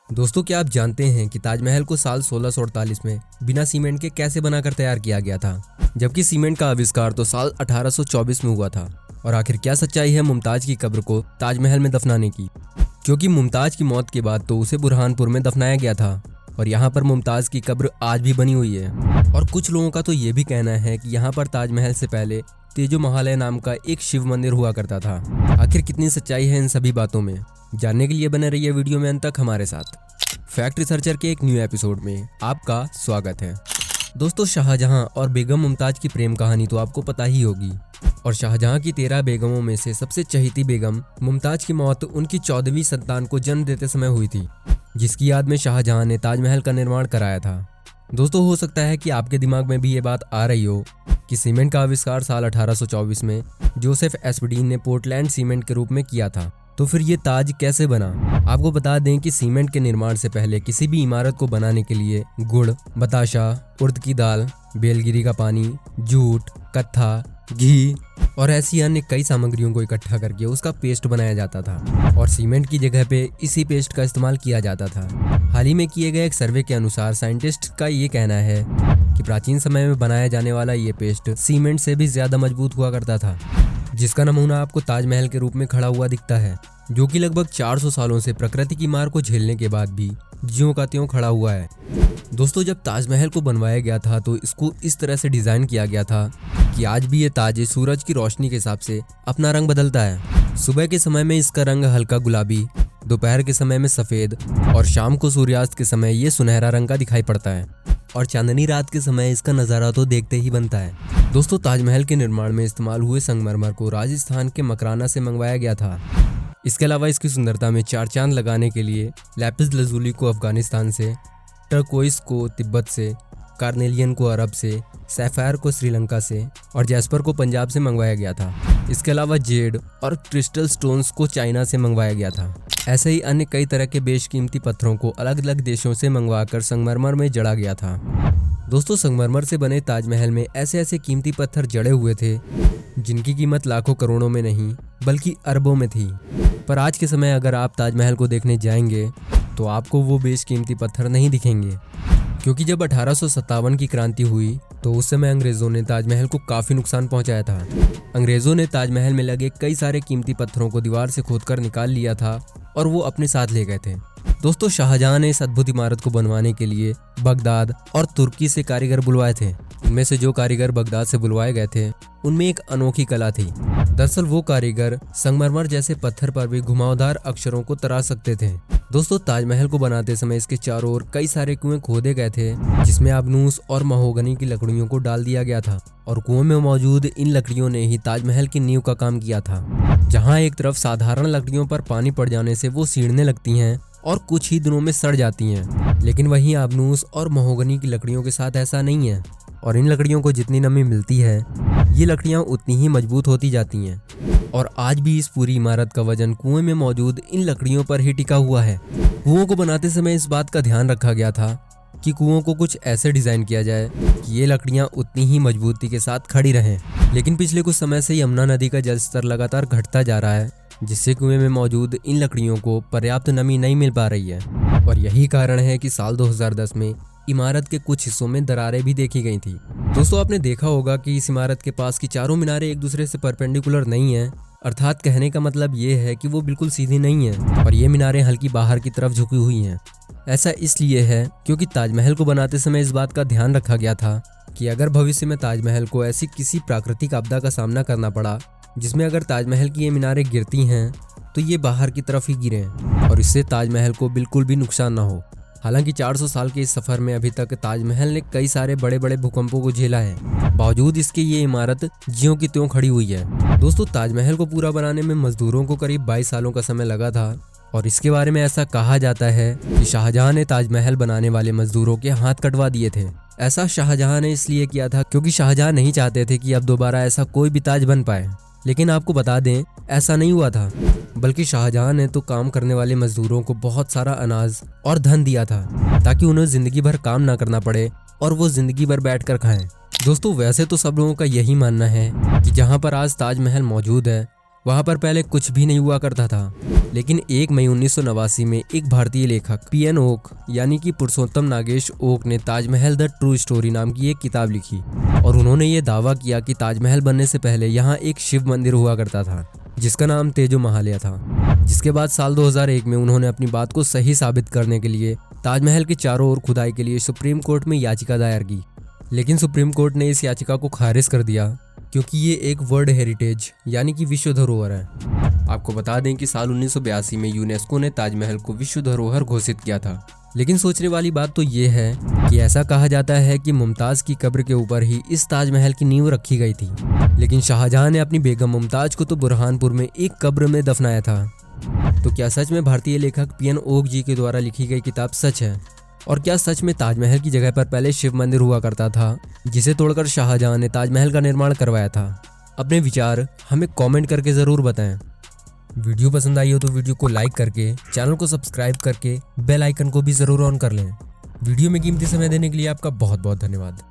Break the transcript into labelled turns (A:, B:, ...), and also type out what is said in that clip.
A: दोस्तों, क्या आप जानते हैं कि ताजमहल को साल 1648 में बिना सीमेंट के कैसे बनाकर तैयार किया गया था, जबकि सीमेंट का आविष्कार तो साल 1824 में हुआ था। और आखिर क्या सच्चाई है मुमताज की कब्र को ताजमहल में दफनाने की? क्योंकि मुमताज की मौत के बाद तो उसे बुरहानपुर में दफनाया गया था और यहाँ पर मुमताज की कब्र आज भी बनी हुई है। और कुछ लोगों का तो ये भी कहना है कि यहाँ पर ताजमहल से पहले तेजो महालय नाम का एक शिव मंदिर हुआ करता था। आखिर कितनी सच्चाई है इन सभी बातों में, जानने के लिए बने रहिए वीडियो में अंत तक हमारे साथ। फैक्ट रिसर्चर के एक न्यू एपिसोड में आपका स्वागत है। दोस्तों, शाहजहां और बेगम मुमताज की प्रेम कहानी तो आपको पता ही होगी। और शाहजहां की 13 बेगमों में से सबसे चहेती बेगम मुमताज की मौत उनकी 14वीं संतान को जन्म देते समय हुई थी, जिसकी याद में शाहजहां ने ताजमहल का निर्माण कराया था। दोस्तों, हो सकता है कि आपके दिमाग में भी ये बात आ रही हो कि सीमेंट का आविष्कार साल 1824 में जोसेफ एस्पडीन ने पोर्टलैंड सीमेंट के रूप में किया था, तो फिर ये ताज कैसे बना? आपको बता दें कि सीमेंट के निर्माण से पहले किसी भी इमारत को बनाने के लिए गुड़, बताशा, उड़द की दाल, बेलगिरी का पानी, जूट, कत्था, घी और ऐसी अन्य कई सामग्रियों को इकट्ठा करके उसका पेस्ट बनाया जाता था और सीमेंट की जगह पे इसी पेस्ट का इस्तेमाल किया जाता था। हाल ही में किए गए एक सर्वे के अनुसार साइंटिस्ट का ये कहना है कि प्राचीन समय में बनाया जाने वाला ये पेस्ट सीमेंट से भी ज्यादा मजबूत हुआ करता था, जिसका नमूना आपको ताजमहल के रूप में खड़ा हुआ दिखता है, जो कि लगभग 400 सालों से प्रकृति की मार को झेलने के बाद भी ज्यों का त्यों खड़ा हुआ है। दोस्तों, जब ताजमहल को बनवाया गया था तो इसको इस तरह से डिजाइन किया गया था कि आज भी ये ताज सूरज की रोशनी के हिसाब से अपना रंग बदलता है। सुबह के समय में इसका रंग हल्का गुलाबी, दोपहर के समय में सफेद और शाम को सूर्यास्त के समय ये सुनहरा रंग का दिखाई पड़ता है और चांदनी रात के समय इसका नज़ारा तो देखते ही बनता है। दोस्तों, ताजमहल के निर्माण में इस्तेमाल हुए संगमरमर को राजस्थान के मकराना से मंगवाया गया था। इसके अलावा इसकी सुंदरता में चार चांद लगाने के लिए लैपिस लजूली को अफगानिस्तान से, टर्कोइस को तिब्बत से, कार्नेलियन को अरब से, सैफायर को श्रीलंका से और जैस्पर को पंजाब से मंगवाया गया था। इसके अलावा जेड और क्रिस्टल स्टोन्स को चाइना से मंगवाया गया था। ऐसे ही अन्य कई तरह के बेशकीमती पत्थरों को अलग अलग देशों से मंगवाकर संगमरमर में जड़ा गया था। दोस्तों, संगमरमर से बने ताजमहल में ऐसे ऐसे कीमती पत्थर जड़े हुए थे जिनकी कीमत लाखों करोड़ों में नहीं बल्कि अरबों में थी। पर आज के समय अगर आप ताजमहल को देखने जाएंगे तो आपको वो बेशकीमती पत्थर नहीं दिखेंगे, क्योंकि जब 1857 की क्रांति हुई तो उस समय अंग्रेजों ने ताजमहल को काफी नुकसान पहुंचाया था। अंग्रेजों ने ताजमहल में लगे कई सारे कीमती पत्थरों को दीवार से खोदकर निकाल लिया था और वो अपने साथ ले गए थे। दोस्तों, शाहजहां ने इस अद्भुत इमारत को बनवाने के लिए बगदाद और तुर्की से कारीगर बुलवाए थे। इनमें से जो कारीगर बगदाद से बुलवाए गए थे उनमें एक अनोखी कला थी। दरअसल वो कारीगर संगमरमर जैसे पत्थर पर भी घुमावदार अक्षरों को तराश सकते थे। दोस्तों, ताजमहल को बनाते समय इसके चारों ओर कई सारे कुएं खोदे गए थे, जिसमें अबनूस और महोगनी की लकड़ियों को डाल दिया गया था और कुओं में मौजूद इन लकड़ियों ने ही ताजमहल की नींव का काम किया था। जहां एक तरफ साधारण लकड़ियों पर पानी पड़ जाने से वो सीढ़ने लगती हैं और कुछ ही दिनों में सड़ जाती हैं, लेकिन वहीं अबनूस और महोगनी की लकड़ियों के साथ ऐसा नहीं है और इन लकड़ियों को जितनी नमी मिलती है ये लकड़ियां उतनी ही मजबूत होती जाती हैं। और आज भी इस पूरी इमारत का वजन कुएं में मौजूद इन लकड़ियों पर ही टिका हुआ है। कुओं को बनाते समय इस बात का ध्यान रखा गया था कि कुओं को कुछ ऐसे डिजाइन किया जाए कि ये लकड़ियां उतनी ही मजबूती के साथ खड़ी रहें। लेकिन पिछले कुछ समय से यमुना नदी का जल स्तर लगातार घटता जा रहा है, जिससे कुएं में मौजूद इन लकड़ियों को पर्याप्त नमी नहीं मिल पा रही है और यही कारण है कि साल 2010 में इमारत के कुछ हिस्सों में दरारें भी देखी गई थी। दोस्तों, आपने देखा होगा कि इस इमारत के पास की चारों मीनारें एक दूसरे से परपेंडिकुलर नहीं है, अर्थात कहने का मतलब ये है कि वो बिल्कुल सीधी नहीं है और ये मीनारें हल्की बाहर की तरफ झुकी हुई हैं। ऐसा इसलिए है क्योंकि ताजमहल को बनाते समय इस बात का ध्यान रखा गया था कि अगर भविष्य में ताजमहल को ऐसी किसी प्राकृतिक आपदा का सामना करना पड़ा जिसमें अगर ताजमहल की ये मीनारें गिरती हैं तो ये बाहर की तरफ ही गिरें और इससे ताजमहल को बिल्कुल भी नुकसान ना हो। हालांकि 400 साल के इस सफर में अभी तक ताजमहल ने कई सारे बड़े बड़े भूकंपों को झेला है, बावजूद इसके ये इमारत ज्यों की त्यों खड़ी हुई है। दोस्तों, ताजमहल को पूरा बनाने में मजदूरों को करीब 22 सालों का समय लगा था और इसके बारे में ऐसा कहा जाता है कि शाहजहां ने ताजमहल बनाने वाले मजदूरों के हाथ कटवा दिए थे। ऐसा शाहजहां ने इसलिए किया था क्योंकि शाहजहां नहीं चाहते थे कि अब दोबारा ऐसा कोई भी ताज बन पाए। लेकिन आपको बता दें, ऐसा नहीं हुआ था, बल्कि शाहजहां ने तो काम करने वाले मजदूरों को बहुत सारा अनाज और धन दिया था ताकि उन्हें जिंदगी भर काम ना करना पड़े और वो जिंदगी भर बैठकर खाएं। दोस्तों, वैसे तो सब लोगों का यही मानना है कि जहां पर आज ताजमहल मौजूद है वहां पर पहले कुछ भी नहीं हुआ करता था लेकिन 1 मई 1989 में एक भारतीय लेखक पीएन ओक यानी कि पुरुषोत्तम नागेश ओक ने ताजमहल द ट्रू स्टोरी नाम की एक किताब लिखी और उन्होंने ये दावा किया कि ताजमहल बनने से पहले यहाँ एक शिव मंदिर हुआ करता था जिसका नाम तेजो महालया था। जिसके बाद साल 2001 में उन्होंने अपनी बात को सही साबित करने के लिए ताजमहल के चारों ओर खुदाई के लिए सुप्रीम कोर्ट में याचिका दायर की, लेकिन सुप्रीम कोर्ट ने इस याचिका को खारिज कर दिया क्योंकि ये एक वर्ल्ड हेरिटेज यानी कि विश्व धरोहर है। आपको बता दें कि साल 1982 में यूनेस्को ने ताजमहल को विश्व धरोहर घोषित किया था। लेकिन सोचने वाली बात तो ये है कि ऐसा कहा जाता है कि मुमताज की कब्र के ऊपर ही इस ताजमहल की नींव रखी गई थी, लेकिन शाहजहां ने अपनी बेगम मुमताज को तो बुरहानपुर में एक कब्र में दफनाया था। तो क्या सच में भारतीय लेखक पीएन ओक जी के द्वारा लिखी गई किताब सच है? और क्या सच में ताजमहल की जगह पर पहले शिव मंदिर हुआ करता था जिसे तोड़कर शाहजहां ने ताजमहल का निर्माण करवाया था? अपने विचार हमें कमेंट करके ज़रूर बताएं। वीडियो पसंद आई हो तो वीडियो को लाइक करके चैनल को सब्सक्राइब करके बेल आइकन को भी ज़रूर ऑन कर लें। वीडियो में कीमती समय देने के लिए आपका बहुत बहुत धन्यवाद।